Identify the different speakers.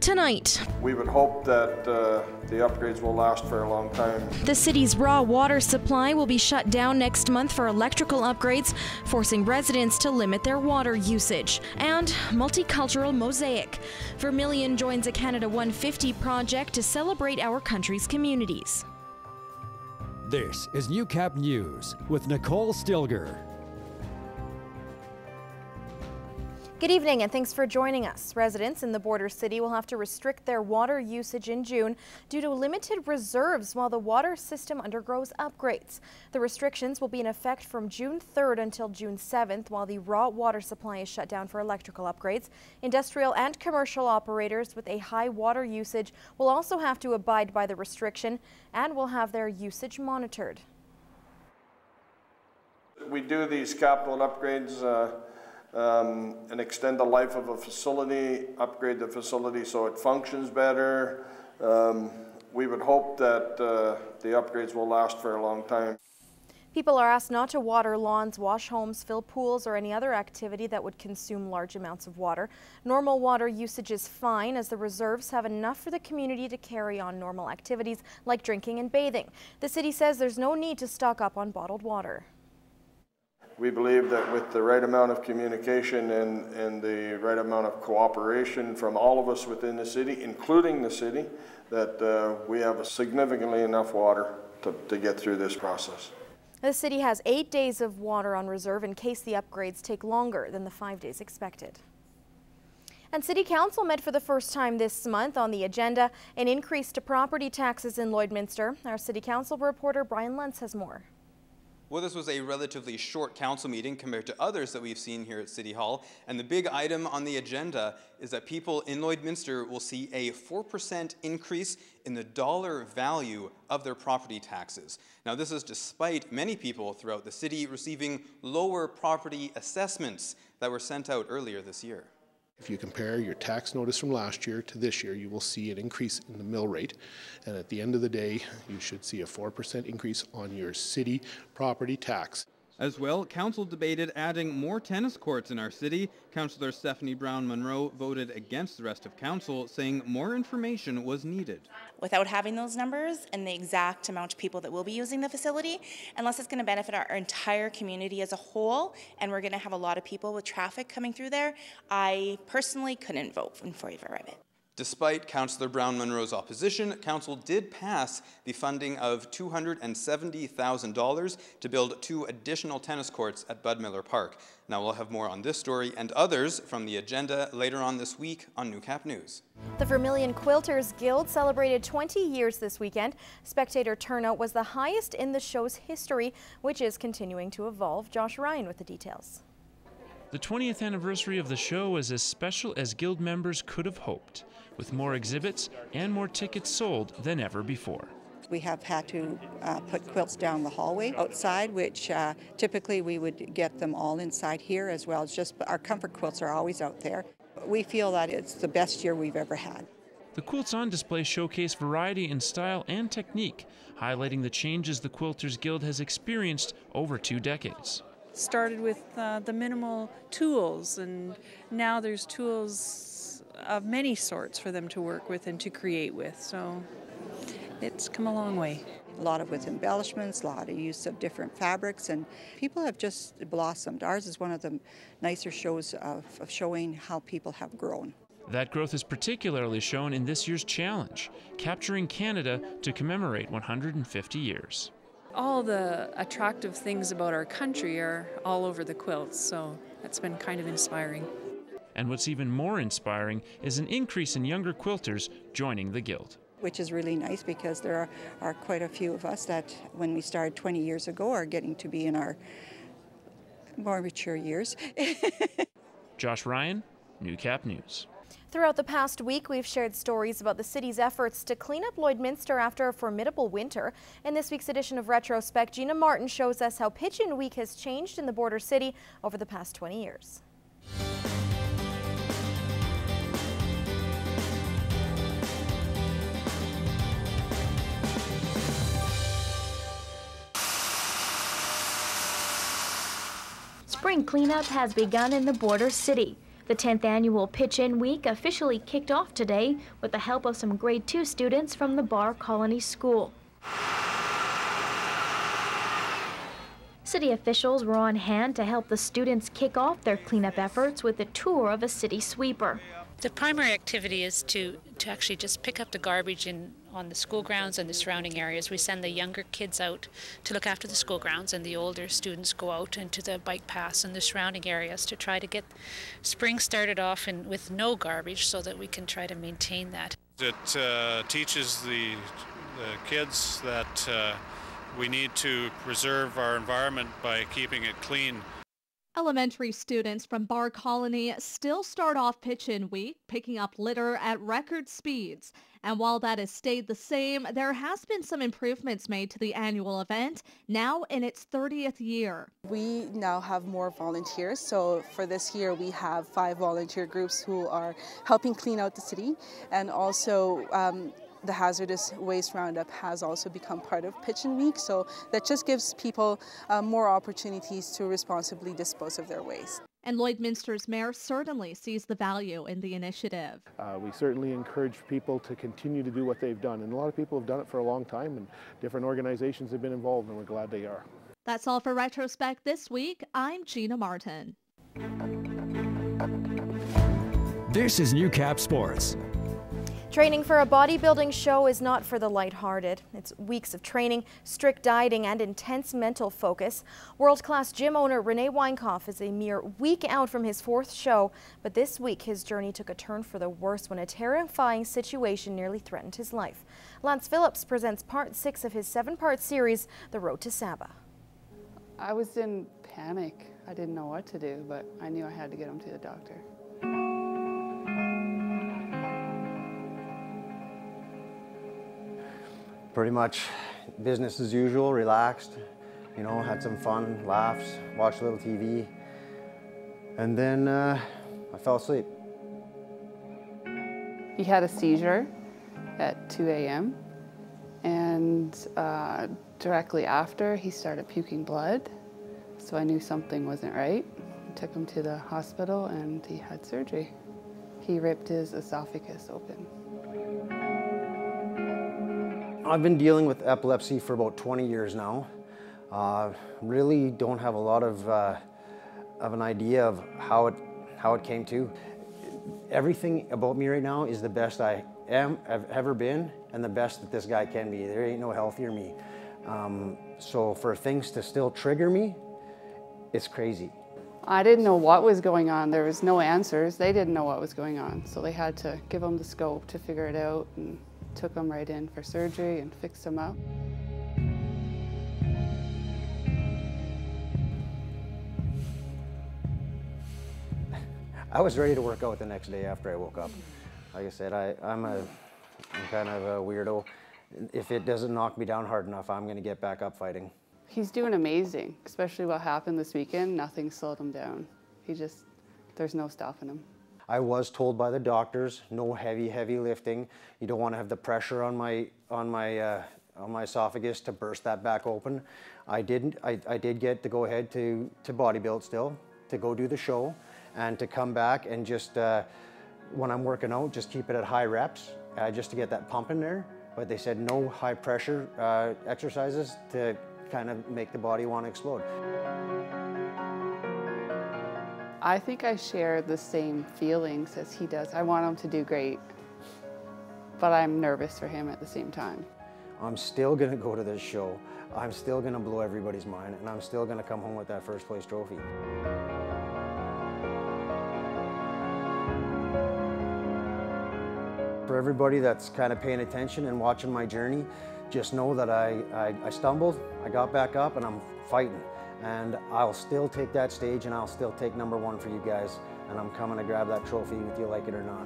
Speaker 1: tonight.
Speaker 2: We would hope that the upgrades will last for a long time.
Speaker 1: The city's raw water supply will be shut down next month for electrical upgrades, forcing residents to limit their water usage. And multicultural mosaic. Vermilion joins a Canada 150 project to celebrate our country's communities.
Speaker 3: This is Newcap News with Nicole Stilger.
Speaker 4: Good evening and thanks for joining us. Residents in the border city will have to restrict their water usage in June due to limited reserves while the water system undergoes upgrades. The restrictions will be in effect from June 3rd until June 7th while the raw water supply is shut down for electrical upgrades. Industrial and commercial operators with a high water usage will also have to abide by the restriction and will have their usage monitored.
Speaker 2: We do these capital upgrades and extend the life of a facility, upgrade the facility so it functions better. We would hope that the upgrades will last for a long time.
Speaker 4: People are asked not to water lawns, wash homes, fill pools, or any other activity that would consume large amounts of water. Normal water usage is fine as the reserves have enough for the community to carry on normal activities like drinking and bathing. The city says there's no need to stock up on bottled water.
Speaker 2: We believe that with the right amount of communication and the right amount of cooperation from all of us within the city, including the city, that we have significantly enough water to get through this process.
Speaker 4: The city has 8 days of water on reserve in case the upgrades take longer than the 5 days expected. And City Council met for the first time this month. On the agenda, an increase to property taxes in Lloydminster. Our City Council reporter Bryan Lentz has more.
Speaker 5: Well, this was a relatively short council meeting compared to others that we've seen here at City Hall. And the big item on the agenda is that people in Lloydminster will see a 4% increase in the dollar value of their property taxes. Now, this is despite many people throughout the city receiving lower property assessments that were sent out earlier this year.
Speaker 6: If you compare your tax notice from last year to this year, you will see an increase in the mill rate. And at the end of the day, you should see a 4% increase on your city property tax.
Speaker 7: As well, Council debated adding more tennis courts in our city. Councillor Stephanie Brown-Munro voted against the rest of Council, saying more information was needed.
Speaker 8: Without having those numbers and the exact amount of people that will be using the facility, unless it's going to benefit our entire community as a whole, and we're going to have a lot of people with traffic coming through there, I personally couldn't vote in favor of it.
Speaker 5: Despite Councillor Brown-Munro's opposition, Council did pass the funding of $270,000 to build 2 additional tennis courts at Bud Miller Park. Now we'll have more on this story and others from the agenda later on this week on Newcap News.
Speaker 4: The Vermilion Quilters Guild celebrated 20 years this weekend. Spectator turnout was the highest in the show's history, which is continuing to evolve. Josh Ryan with the details.
Speaker 9: The 20th anniversary of the show was as special as Guild members could have hoped, with more exhibits and more tickets sold than ever before.
Speaker 10: We have had to put quilts down the hallway outside, which typically we would get them all inside here as well. It's just our comfort quilts are always out there. We feel that it's the best year we've ever had.
Speaker 9: The quilts on display showcase variety in style and technique, highlighting the changes the Quilters Guild has experienced over 2 decades.
Speaker 11: Started with the minimal tools, and now there's tools of many sorts for them to work with and to create with, so it's come a long way.
Speaker 10: A lot of with embellishments, a lot of use of different fabrics, and people have just blossomed. Ours is one of the nicer shows of showing how people have grown.
Speaker 9: That growth is particularly shown in this year's challenge, Capturing Canada to commemorate 150 years.
Speaker 11: All the attractive things about our country are all over the quilts, so that's been kind of inspiring.
Speaker 9: And what's even more inspiring is an increase in younger quilters joining the Guild.
Speaker 10: Which is really nice because there are quite a few of us that, when we started 20 years ago, are getting to be in our more mature years.
Speaker 9: Josh Ryan, Newcap News.
Speaker 4: Throughout the past week, we've shared stories about the city's efforts to clean up Lloydminster after a formidable winter. In this week's edition of Retrospect, Gina Martin shows us how Pigeon Week has changed in the border city over the past 20 years.
Speaker 12: Spring cleanup has begun in the border city. The 10th annual Pitch-In Week officially kicked off today with the help of some grade 2 students from the Bar Colony School. City officials were on hand to help the students kick off their cleanup efforts with a tour of a city sweeper.
Speaker 13: The primary activity is to actually just pick up the garbage on the school grounds and the surrounding areas. We send the younger kids out to look after the school grounds, and the older students go out into the bike paths and the surrounding areas to try to get spring started off with no garbage so that we can try to maintain that.
Speaker 14: It teaches the kids that we need to preserve our environment by keeping it clean.
Speaker 15: Elementary students from Bar Colony still start off Pitch-In Week, picking up litter at record speeds. And while that has stayed the same, there has been some improvements made to the annual event, now in its 30th year.
Speaker 16: We now have more volunteers, so for this year we have 5 volunteer groups who are helping clean out the city, and also the hazardous waste roundup has also become part of Pitch-In Week, so that just gives people more opportunities to responsibly dispose of their waste.
Speaker 15: And Lloydminster's mayor certainly sees the value in the initiative.
Speaker 6: We certainly encourage people to continue to do what they've done, and a lot of people have done it for a long time, and different organizations have been involved, and we're glad they are.
Speaker 15: That's all for Retrospect this week. I'm Gina Martin.
Speaker 3: This is Newcap Sports.
Speaker 4: Training for a bodybuilding show is not for the lighthearted. It's weeks of training, strict dieting, and intense mental focus. World-class gym owner Rene Weinkauf is a mere week out from his 4th show, but this week his journey took a turn for the worse when a terrifying situation nearly threatened his life. Lance Phillips presents part 6 of his 7-part series, The Road to SABBA.
Speaker 17: I was in panic. I didn't know what to do, but I knew I had to get him to the doctor.
Speaker 18: Pretty much business as usual, relaxed, you know, had some fun, laughs, watched a little TV, and then I fell asleep.
Speaker 17: He had a seizure at 2 a.m. and directly after he started puking blood, so I knew something wasn't right. I took him to the hospital and he had surgery. He ripped his esophagus open.
Speaker 18: I've been dealing with epilepsy for about 20 years now. Really don't have a lot of an idea of how it came to. Everything about me right now is the best I've ever been, and the best that this guy can be. There ain't no healthier me. So for things to still trigger me, it's crazy.
Speaker 17: I didn't know what was going on. There was no answers. They didn't know what was going on, so they had to give him the scope to figure it out, and took him right in for surgery and fixed him up.
Speaker 18: I was ready to work out the next day after I woke up. Like I said, I'm kind of a weirdo. If it doesn't knock me down hard enough, I'm going to get back up fighting.
Speaker 17: He's doing amazing, especially what happened this weekend. Nothing slowed him down. There's no stopping him.
Speaker 18: I was told by the doctors, no heavy lifting. You don't want to have the pressure on my esophagus to burst that back open. I didn't. I did get to go ahead to bodybuild still, to go do the show, and to come back and just when I'm working out, just keep it at high reps, just to get that pump in there. But they said no high pressure exercises to kind of make the body want to explode.
Speaker 17: I think I share the same feelings as he does. I want him to do great, but I'm nervous for him at the same time.
Speaker 18: I'm still going to go to this show. I'm still going to blow everybody's mind, and I'm still going to come home with that first place trophy. For everybody that's kind of paying attention and watching my journey, just know that I stumbled, I got back up, and I'm fighting. And I'll still take that stage, and I'll still take #1 for you guys, and I'm coming to grab that trophy with you, like it or not.